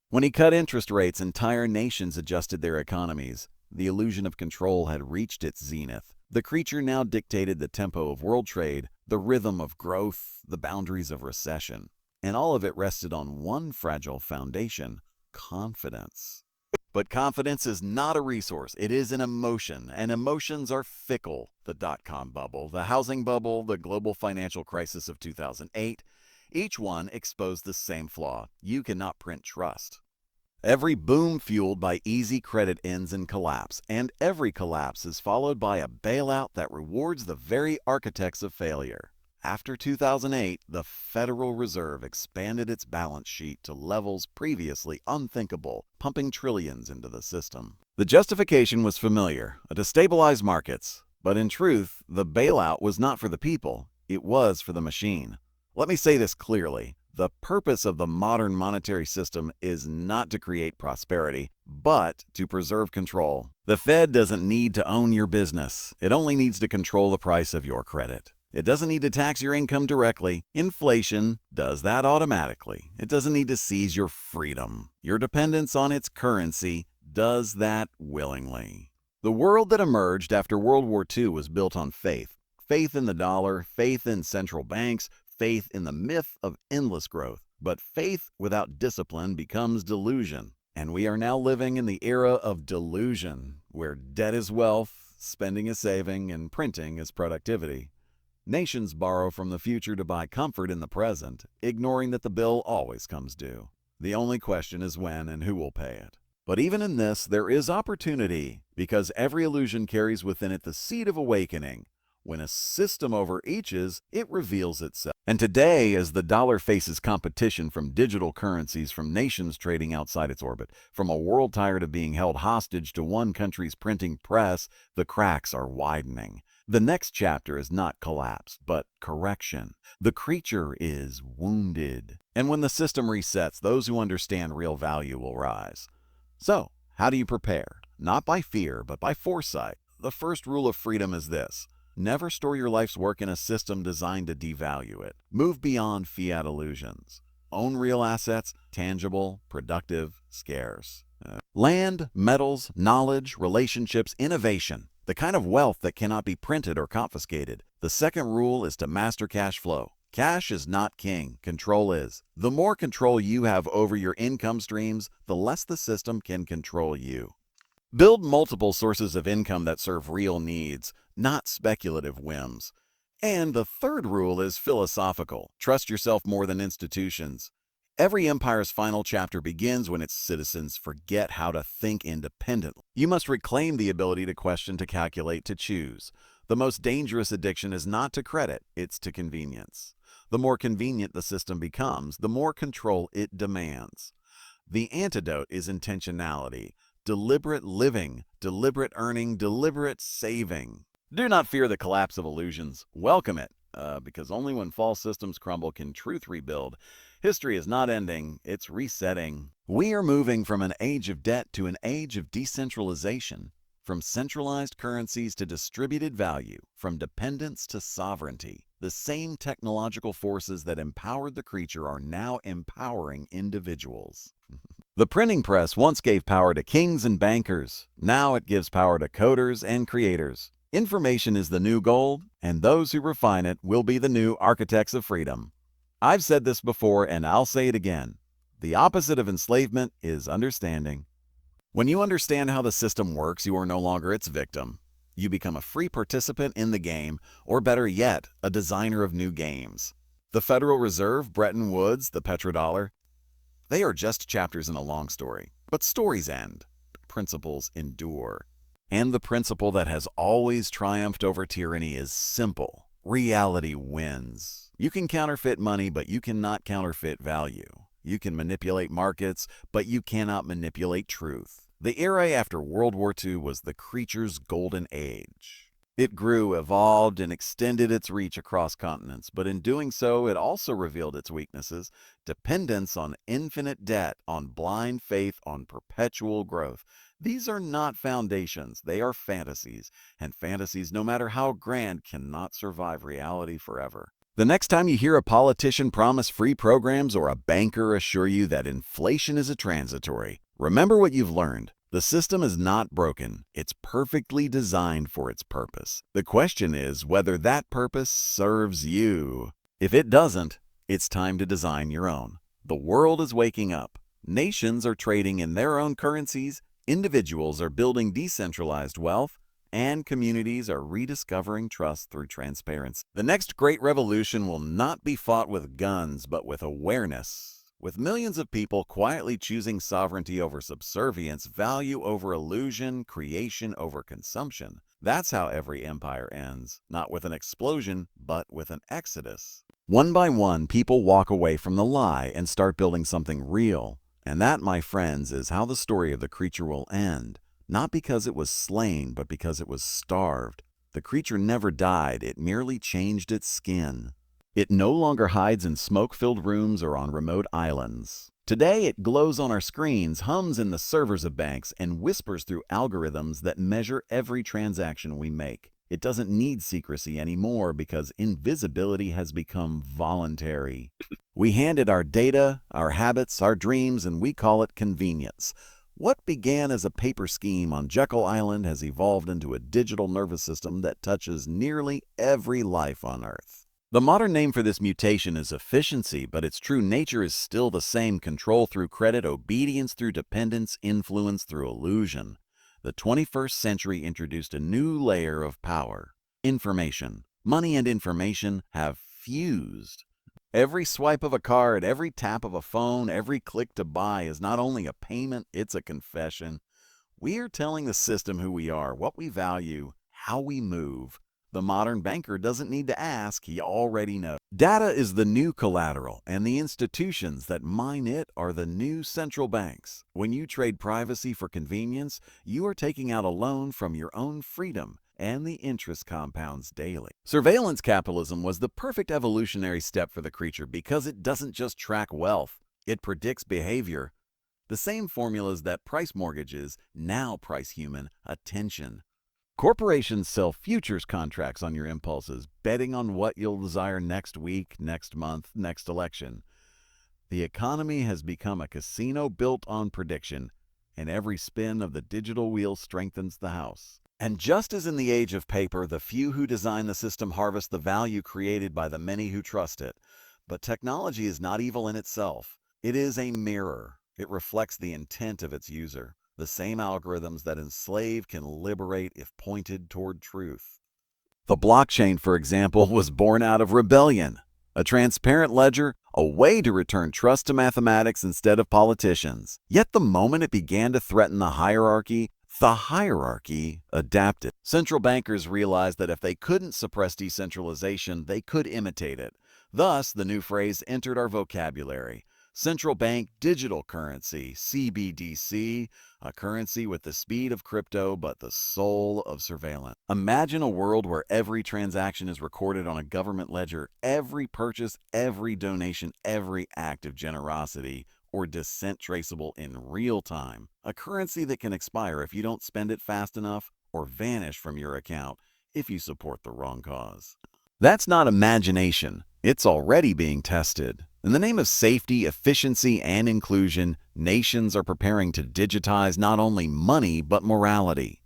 When he cut interest rates, entire nations adjusted their economies. The illusion of control had reached its zenith. The creature now dictated the tempo of world trade, the rhythm of growth, the boundaries of recession. And all of it rested on one fragile foundation: confidence. But confidence is not a resource, it is an emotion, and emotions are fickle. The dot-com bubble, the housing bubble, the global financial crisis of 2008, each one exposed the same flaw: you cannot print trust. Every boom fueled by easy credit ends in collapse, and every collapse is followed by a bailout that rewards the very architects of failure. After 2008, the Federal Reserve expanded its balance sheet to levels previously unthinkable, pumping trillions into the system. The justification was familiar: to stabilize markets. But in truth, the bailout was not for the people, it was for the machine. Let me say this clearly: the purpose of the modern monetary system is not to create prosperity, but to preserve control. The Fed doesn't need to own your business, it only needs to control the price of your credit. It doesn't need to tax your income directly. Inflation does that automatically. It doesn't need to seize your freedom. Your dependence on its currency does that willingly. The world that emerged after World War II was built on faith. Faith in the dollar, faith in central banks, faith in the myth of endless growth. But faith without discipline becomes delusion. And we are now living in the era of delusion, where debt is wealth, spending is saving, and printing is productivity. Nations borrow from the future to buy comfort in the present, ignoring that the bill always comes due. The only question is when and who will pay it. But even in this, there is opportunity, because every illusion carries within it the seed of awakening. When a system overreaches, it reveals itself. And today, as the dollar faces competition from digital currencies, from nations trading outside its orbit, from a world tired of being held hostage to one country's printing press, the cracks are widening. The next chapter is not collapse, but correction. The creature is wounded. And when the system resets, those who understand real value will rise. So, how do you prepare? Not by fear, but by foresight. The first rule of freedom is this: never store your life's work in a system designed to devalue it. Move beyond fiat illusions. Own real assets: tangible, productive, scarce. Land, metals, knowledge, relationships, innovation. The kind of wealth that cannot be printed or confiscated. The second rule is to master cash flow. Cash is not king, control is. The more control you have over your income streams, the less the system can control you. Build multiple sources of income that serve real needs, not speculative whims. And the third rule is philosophical. Trust yourself more than institutions. Every empire's final chapter begins when its citizens forget how to think independently. You must reclaim the ability to question, to calculate, to choose. The most dangerous addiction is not to credit, it's to convenience. The more convenient the system becomes, the more control it demands. The antidote is intentionality, deliberate living, deliberate earning, deliberate saving. Do not fear the collapse of illusions. Welcome it, because only when false systems crumble can truth rebuild. History is not ending, it's resetting. We are moving from an age of debt to an age of decentralization, from centralized currencies to distributed value, from dependence to sovereignty. The same technological forces that empowered the creature are now empowering individuals. The printing press once gave power to kings and bankers. Now it gives power to coders and creators. Information is the new gold, and those who refine it will be the new architects of freedom. I've said this before, and I'll say it again. The opposite of enslavement is understanding. When you understand how the system works, you are no longer its victim. You become a free participant in the game, or better yet, a designer of new games. The Federal Reserve, Bretton Woods, the petrodollar, they are just chapters in a long story. But stories end. Principles endure. And the principle that has always triumphed over tyranny is simple. Reality wins. You can counterfeit money, but you cannot counterfeit value. You can manipulate markets, but you cannot manipulate truth. The era after World War II was the creature's golden age. It grew, evolved, and extended its reach across continents, but in doing so, it also revealed its weaknesses: dependence on infinite debt, on blind faith, on perpetual growth. These are not foundations, they are fantasies, and fantasies, no matter how grand, cannot survive reality forever. The next time you hear a politician promise free programs or a banker assure you that inflation is transitory, remember what you've learned. The system is not broken. It's perfectly designed for its purpose. The question is whether that purpose serves you. If it doesn't, it's time to design your own. The world is waking up. Nations are trading in their own currencies, individuals are building decentralized wealth, and communities are rediscovering trust through transparency. The next great revolution will not be fought with guns, but with awareness. With millions of people quietly choosing sovereignty over subservience, value over illusion, creation over consumption. That's how every empire ends, not with an explosion, but with an exodus. One by one, people walk away from the lie and start building something real. And that, my friends, is how the story of the creature will end. Not because it was slain, but because it was starved. The creature never died, it merely changed its skin. It no longer hides in smoke-filled rooms or on remote islands. Today, it glows on our screens, hums in the servers of banks, and whispers through algorithms that measure every transaction we make. It doesn't need secrecy anymore because invisibility has become voluntary. We hand it our data, our habits, our dreams, and we call it convenience. What began as a paper scheme on Jekyll Island has evolved into a digital nervous system that touches nearly every life on Earth. The modern name for this mutation is efficiency, but its true nature is still the same: control through credit, obedience through dependence, influence through illusion. The 21st century introduced a new layer of power: information. Money and information have fused. Every swipe of a card, every tap of a phone, every click to buy is not only a payment, it's a confession. We are telling the system who we are, what we value, how we move. The modern banker doesn't need to ask, he already knows. Data is the new collateral, and the institutions that mine it are the new central banks. When you trade privacy for convenience, you are taking out a loan from your own freedom, and the interest compounds daily. Surveillance capitalism was the perfect evolutionary step for the creature because it doesn't just track wealth, it predicts behavior. The same formulas that price mortgages now price human attention. Corporations sell futures contracts on your impulses, betting on what you'll desire next week, next month, next election. The economy has become a casino built on prediction, and every spin of the digital wheel strengthens the house. And just as in the age of paper, the few who design the system harvest the value created by the many who trust it. But technology is not evil in itself. It is a mirror. It reflects the intent of its user. The same algorithms that enslave can liberate if pointed toward truth. The blockchain, for example, was born out of rebellion. A transparent ledger, a way to return trust to mathematics instead of politicians. Yet the moment it began to threaten the hierarchy adapted. Central bankers realized that if they couldn't suppress decentralization, they could imitate it. Thus, the new phrase entered our vocabulary. Central bank digital currency, CBDC, a currency with the speed of crypto but the soul of surveillance. Imagine a world where every transaction is recorded on a government ledger, every purchase, every donation, every act of generosity or dissent traceable in real time. A currency that can expire if you don't spend it fast enough or vanish from your account if you support the wrong cause. That's not imagination. It's already being tested. In the name of safety, efficiency, and inclusion, nations are preparing to digitize not only money but morality.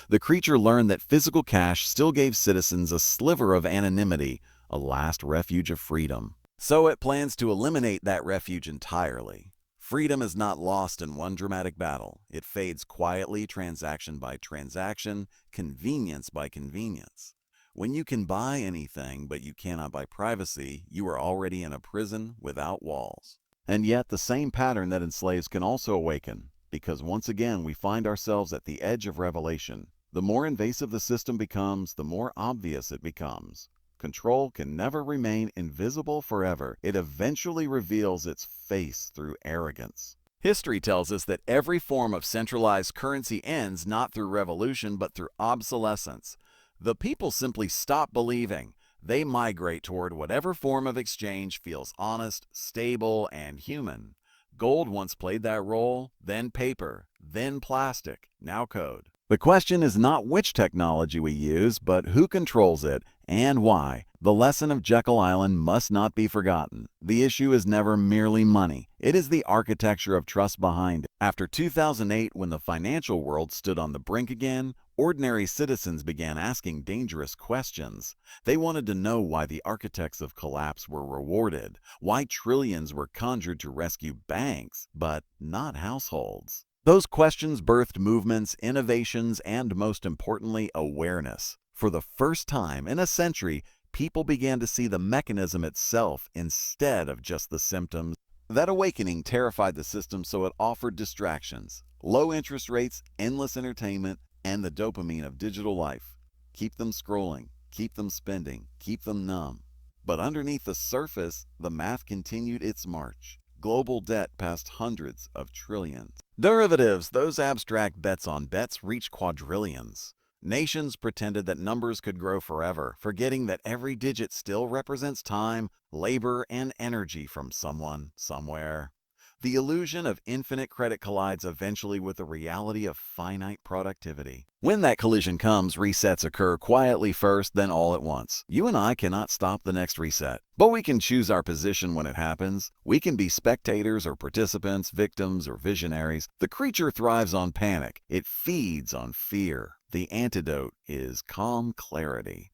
The creature learned that physical cash still gave citizens a sliver of anonymity, a last refuge of freedom. So it plans to eliminate that refuge entirely. Freedom is not lost in one dramatic battle. It fades quietly, transaction by transaction, convenience by convenience. When you can buy anything but you cannot buy privacy, you are already in a prison without walls. And yet the same pattern that enslaves can also awaken, because once again we find ourselves at the edge of revelation. The more invasive the system becomes, the more obvious it becomes. Control can never remain invisible forever. It eventually reveals its face through arrogance. History tells us that every form of centralized currency ends not through revolution but through obsolescence. The people simply stop believing. They migrate toward whatever form of exchange feels honest, stable, and human. Gold once played that role, then paper, then plastic, now code. The question is not which technology we use, but who controls it and why. The lesson of Jekyll Island must not be forgotten. The issue is never merely money. It is the architecture of trust behind it. After 2008, when the financial world stood on the brink again, ordinary citizens began asking dangerous questions. They wanted to know why the architects of collapse were rewarded, why trillions were conjured to rescue banks, but not households. Those questions birthed movements, innovations, and most importantly, awareness. For the first time in a century, people began to see the mechanism itself instead of just the symptoms. That awakening terrified the system, so it offered distractions, low interest rates, endless entertainment, and the dopamine of digital life. Keep them scrolling, keep them spending, keep them numb. But underneath the surface, the math continued its march. Global debt passed hundreds of trillions. Derivatives, those abstract bets on bets, reached quadrillions. Nations pretended that numbers could grow forever, forgetting that every digit still represents time, labor, and energy from someone, somewhere. The illusion of infinite credit collides eventually with the reality of finite productivity. When that collision comes, resets occur quietly first, then all at once. You and I cannot stop the next reset, but we can choose our position when it happens. We can be spectators or participants, victims or visionaries. The creature thrives on panic. It feeds on fear. The antidote is calm clarity.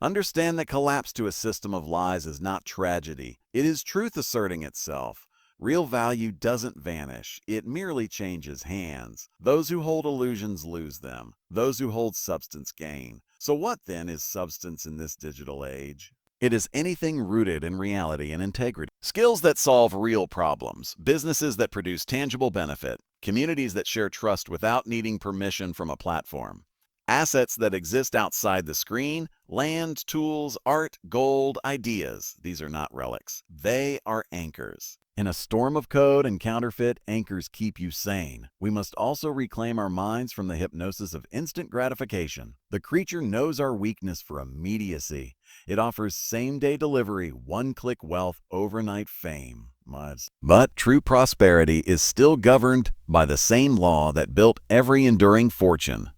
Understand that collapse to a system of lies is not tragedy. It is truth asserting itself. Real value doesn't vanish. It merely changes hands. Those who hold illusions lose them. Those who hold substance gain. So what then is substance in this digital age? It is anything rooted in reality and integrity. Skills that solve real problems. Businesses that produce tangible benefit. Communities that share trust without needing permission from a platform. Assets that exist outside the screen, land, tools, art, gold, ideas. These are not relics. They are anchors. In a storm of code and counterfeit, anchors keep you sane. We must also reclaim our minds from the hypnosis of instant gratification. The creature knows our weakness for immediacy. It offers same-day delivery, one-click wealth, overnight fame. But true prosperity is still governed by the same law that built every enduring fortune.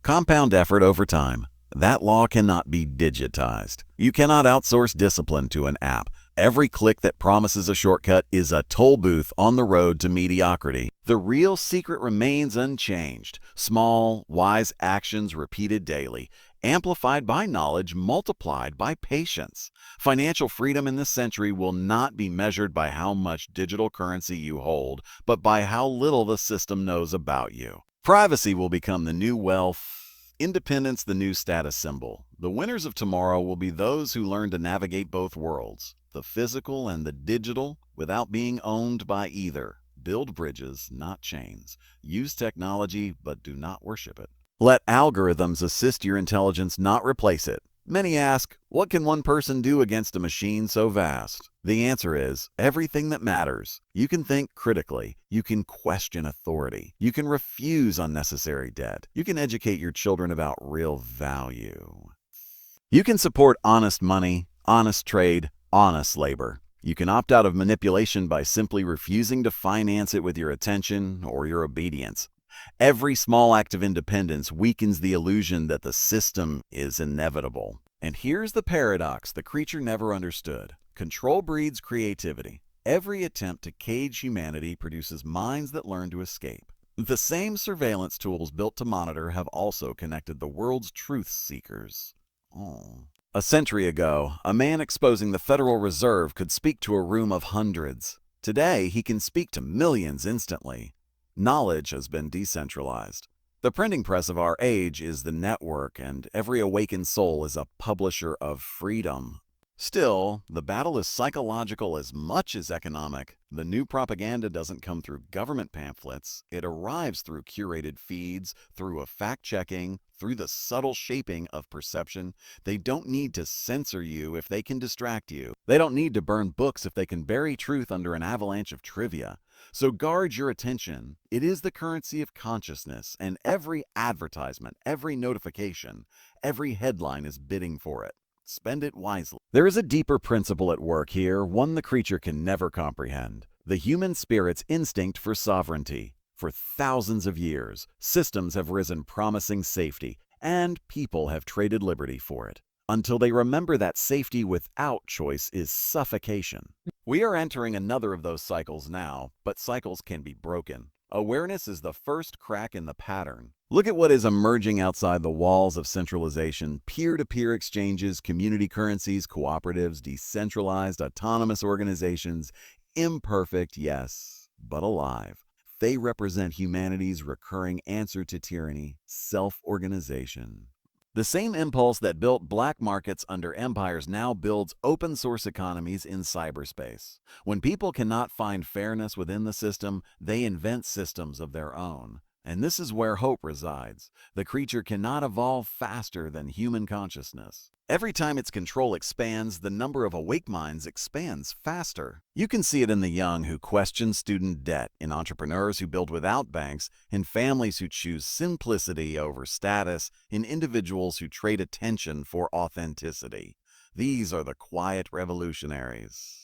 Compound effort over time. That law cannot be digitized. You cannot outsource discipline to an app. Every click that promises a shortcut is a toll booth on the road to mediocrity. The real secret remains unchanged. Small, wise actions repeated daily, amplified by knowledge, multiplied by patience. Financial freedom in this century will not be measured by how much digital currency you hold, but by how little the system knows about you. Privacy will become the new wealth. Independence the new status symbol. The winners of tomorrow will be those who learn to navigate both worlds, the physical and the digital, without being owned by either. Build bridges, not chains. Use technology, but do not worship it. Let algorithms assist your intelligence, not replace it. Many ask, what can one person do against a machine so vast? The answer is everything that matters. You can think critically. You can question authority. You can refuse unnecessary debt. You can educate your children about real value. You can support honest money, honest trade, honest labor. You can opt out of manipulation by simply refusing to finance it with your attention or your obedience. Every small act of independence weakens the illusion that the system is inevitable. And here's the paradox the creature never understood. Control breeds creativity. Every attempt to cage humanity produces minds that learn to escape. The same surveillance tools built to monitor have also connected the world's truth seekers. A century ago, a man exposing the Federal Reserve could speak to a room of hundreds. Today, he can speak to millions instantly. Knowledge has been decentralized. The printing press of our age is the network, and every awakened soul is a publisher of freedom. Still, the battle is psychological as much as economic. The new propaganda doesn't come through government pamphlets. It arrives through curated feeds, through a fact-checking, through the subtle shaping of perception. They don't need to censor you if they can distract you. They don't need to burn books if they can bury truth under an avalanche of trivia. So guard your attention. It is the currency of consciousness, and every advertisement, every notification, every headline is bidding for it. Spend it wisely. There is a deeper principle at work here, one the creature can never comprehend. The human spirit's instinct for sovereignty. For thousands of years, systems have risen promising safety, and people have traded liberty for it, until they remember that safety without choice is suffocation. We are entering another of those cycles now, but cycles can be broken. Awareness is the first crack in the pattern. Look at what is emerging outside the walls of centralization: peer-to-peer exchanges, community currencies, cooperatives, decentralized, autonomous organizations. Imperfect, yes, but alive. They represent humanity's recurring answer to tyranny: self-organization. The same impulse that built black markets under empires now builds open-source economies in cyberspace. When people cannot find fairness within the system, they invent systems of their own. And this is where hope resides. The creature cannot evolve faster than human consciousness. Every time its control expands, the number of awake minds expands faster. You can see it in the young who question student debt, in entrepreneurs who build without banks, in families who choose simplicity over status, in individuals who trade attention for authenticity. These are the quiet revolutionaries.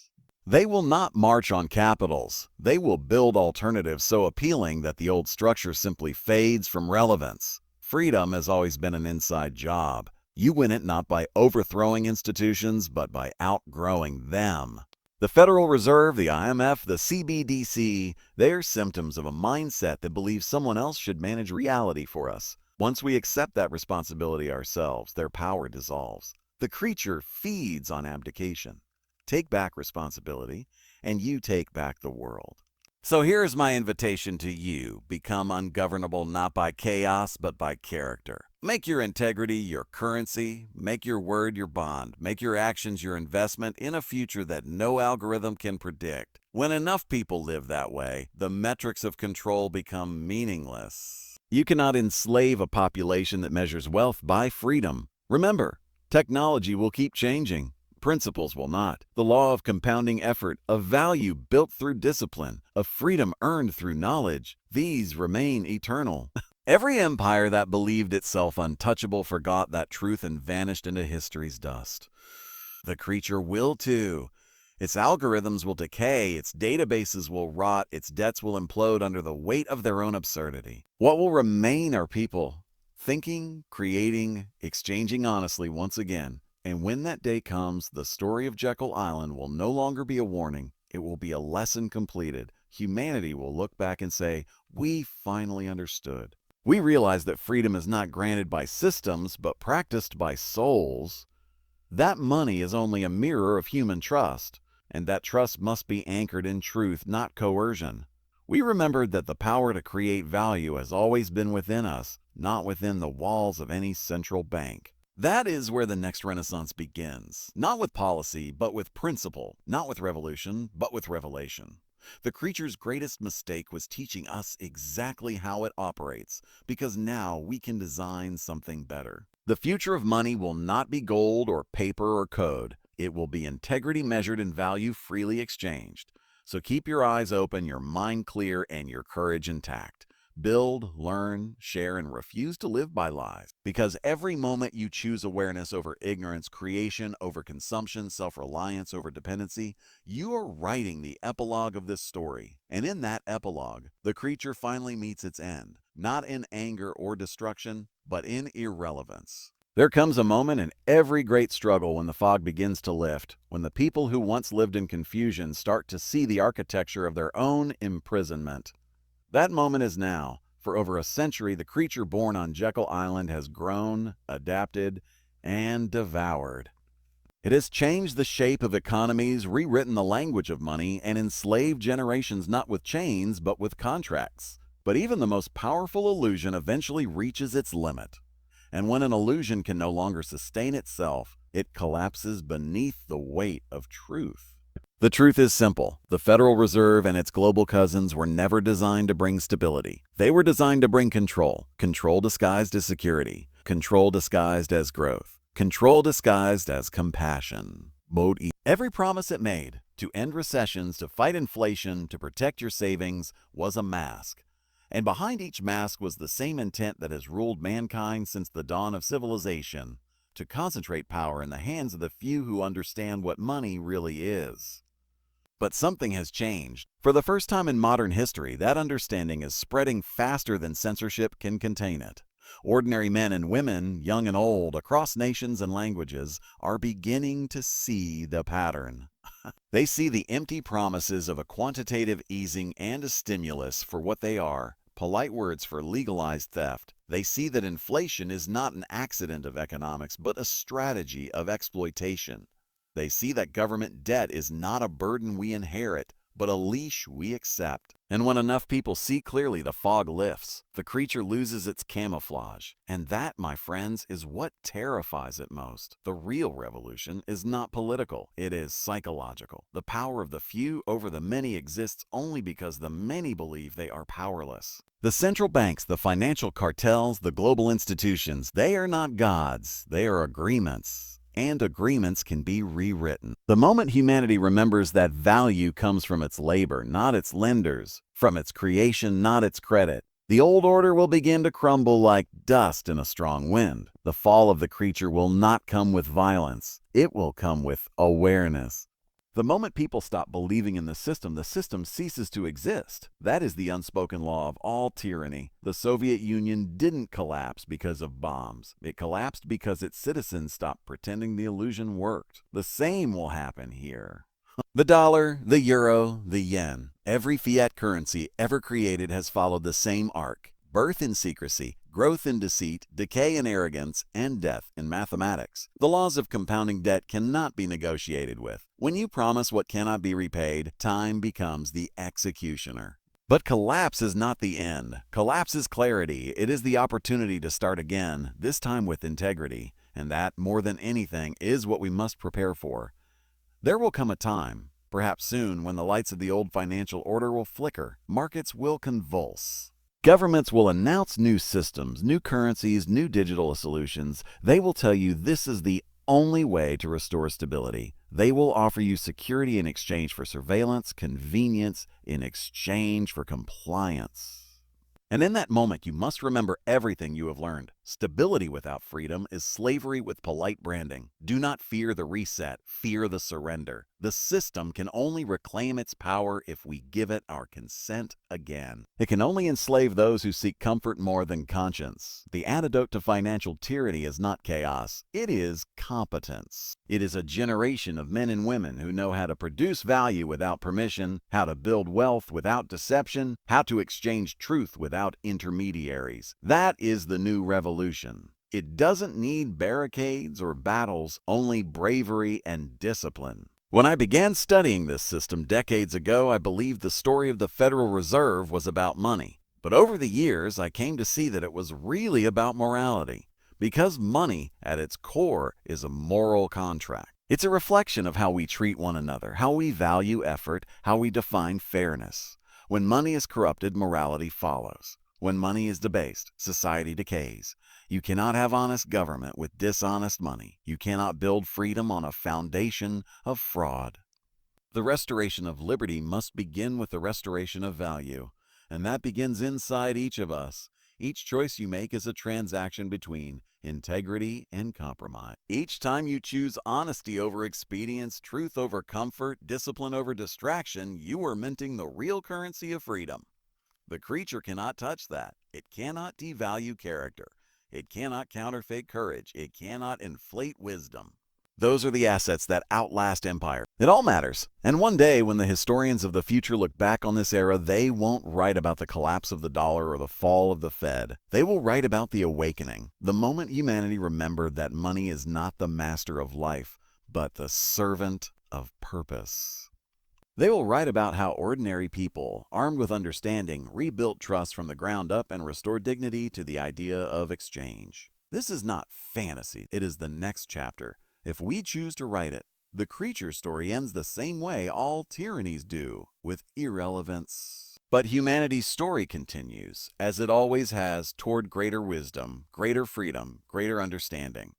They will not march on capitals. They will build alternatives so appealing that the old structure simply fades from relevance. Freedom has always been an inside job. You win it not by overthrowing institutions, but by outgrowing them. The Federal Reserve, the IMF, the CBDC, they are symptoms of a mindset that believes someone else should manage reality for us. Once we accept that responsibility ourselves, their power dissolves. The creature feeds on abdication. Take back responsibility, and you take back the world. So here's my invitation to you. Become ungovernable not by chaos, but by character. Make your integrity your currency. Make your word your bond. Make your actions your investment in a future that no algorithm can predict. When enough people live that way, the metrics of control become meaningless. You cannot enslave a population that measures wealth by freedom. Remember, technology will keep changing. Principles will not. The law of compounding effort, of value built through discipline, of freedom earned through knowledge, these remain eternal. Every empire that believed itself untouchable forgot that truth and vanished into history's dust. The creature will too. Its algorithms will decay, its databases will rot, its debts will implode under the weight of their own absurdity. What will remain are people, thinking, creating, exchanging honestly once again. And when that day comes, the story of Jekyll Island will no longer be a warning. It will be a lesson completed. Humanity will look back and say, we finally understood. We realize that freedom is not granted by systems, but practiced by souls. That money is only a mirror of human trust, and that trust must be anchored in truth, not coercion. We remembered that the power to create value has always been within us, not within the walls of any central bank. That is where the next renaissance begins, not with policy, but with principle, not with revolution, but with revelation. The creature's greatest mistake was teaching us exactly how it operates, because now we can design something better. The future of money will not be gold or paper or code. It will be integrity measured and value freely exchanged. So keep your eyes open, your mind clear, and your courage intact. Build, learn, share, and refuse to live by lies. Because every moment you choose awareness over ignorance, creation over consumption, self-reliance over dependency, you are writing the epilogue of this story. And in that epilogue, the creature finally meets its end, not in anger or destruction, but in irrelevance. There comes a moment in every great struggle when the fog begins to lift, when the people who once lived in confusion start to see the architecture of their own imprisonment. That moment is now. For over a century, the creature born on Jekyll Island has grown, adapted, and devoured. It has changed the shape of economies, rewritten the language of money, and enslaved generations not with chains, but with contracts. But even the most powerful illusion eventually reaches its limit. And when an illusion can no longer sustain itself, it collapses beneath the weight of truth. The truth is simple. The Federal Reserve and its global cousins were never designed to bring stability. They were designed to bring control. Control disguised as security. Control disguised as growth. Control disguised as compassion. Mode E. Every promise it made to end recessions, to fight inflation, to protect your savings was a mask. And behind each mask was the same intent that has ruled mankind since the dawn of civilization, to concentrate power in the hands of the few who understand what money really is. But something has changed. For the first time in modern history, that understanding is spreading faster than censorship can contain it. Ordinary men and women, young and old, across nations and languages, are beginning to see the pattern. They see the empty promises of a quantitative easing and a stimulus for what they are, polite words for legalized theft. They see that inflation is not an accident of economics, but a strategy of exploitation. They see that government debt is not a burden we inherit, but a leash we accept. And when enough people see clearly, the fog lifts. The creature loses its camouflage. And that, my friends, is what terrifies it most. The real revolution is not political. It is psychological. The power of the few over the many exists only because the many believe they are powerless. The central banks, the financial cartels, the global institutions, they are not gods. They are agreements. And agreements can be rewritten. The moment humanity remembers that value comes from its labor, not its lenders, from its creation, not its credit, the old order will begin to crumble like dust in a strong wind. The fall of the creature will not come with violence. It will come with awareness. The moment people stop believing in the system ceases to exist. That is the unspoken law of all tyranny. The Soviet Union didn't collapse because of bombs. It collapsed because its citizens stopped pretending the illusion worked. The same will happen here. The dollar, the euro, the yen. Every fiat currency ever created has followed the same arc. Birth in secrecy, growth in deceit, decay in arrogance, and death in mathematics. The laws of compounding debt cannot be negotiated with. When you promise what cannot be repaid, time becomes the executioner. But collapse is not the end. Collapse is clarity. It is the opportunity to start again, this time with integrity. And that, more than anything, is what we must prepare for. There will come a time, perhaps soon, when the lights of the old financial order will flicker. Markets will convulse. Governments will announce new systems, new currencies, new digital solutions. They will tell you this is the only way to restore stability. They will offer you security in exchange for surveillance, convenience in exchange for compliance. And in that moment, you must remember everything you have learned. Stability without freedom is slavery with polite branding. Do not fear the reset, fear the surrender. The system can only reclaim its power if we give it our consent again. It can only enslave those who seek comfort more than conscience. The antidote to financial tyranny is not chaos. It is competence. It is a generation of men and women who know how to produce value without permission, how to build wealth without deception, how to exchange truth without intermediaries. That is the new revolution. It doesn't need barricades or battles, only bravery and discipline. When I began studying this system decades ago, I believed the story of the Federal Reserve was about money. But over the years, I came to see that it was really about morality, because money, at its core, is a moral contract. It's a reflection of how we treat one another, how we value effort, how we define fairness. When money is corrupted, morality follows. When money is debased, society decays. You cannot have honest government with dishonest money. You cannot build freedom on a foundation of fraud. The restoration of liberty must begin with the restoration of value, and that begins inside each of us. Each choice you make is a transaction between integrity and compromise. Each time you choose honesty over expedience, truth over comfort, discipline over distraction, you are minting the real currency of freedom. The creature cannot touch that. It cannot devalue character. It cannot counterfeit courage. It cannot inflate wisdom. Those are the assets that outlast empire. It all matters. And one day, when the historians of the future look back on this era, they won't write about the collapse of the dollar or the fall of the Fed. They will write about the awakening, the moment humanity remembered that money is not the master of life, but the servant of purpose. They will write about how ordinary people, armed with understanding, rebuilt trust from the ground up and restored dignity to the idea of exchange. This is not fantasy. It is the next chapter. If we choose to write it, the creature story ends the same way all tyrannies do, with irrelevance. But humanity's story continues, as it always has, toward greater wisdom, greater freedom, greater understanding.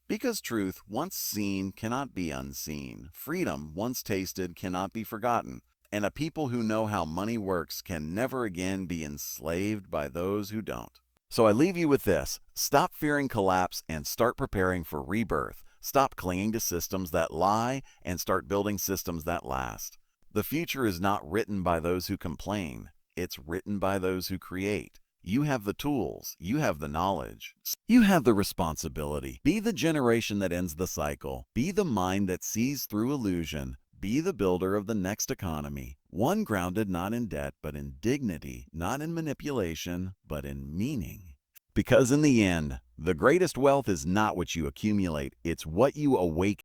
Because truth, once seen, cannot be unseen. Freedom, once tasted, cannot be forgotten. And a people who know how money works can never again be enslaved by those who don't. So I leave you with this. Stop fearing collapse and start preparing for rebirth. Stop clinging to systems that lie and start building systems that last. The future is not written by those who complain. It's written by those who create. You have the tools. You have the knowledge. You have the responsibility. Be the generation that ends the cycle. Be the mind that sees through illusion. Be the builder of the next economy. One grounded not in debt, but in dignity, not in manipulation, but in meaning. Because in the end, the greatest wealth is not what you accumulate, it's what you awaken.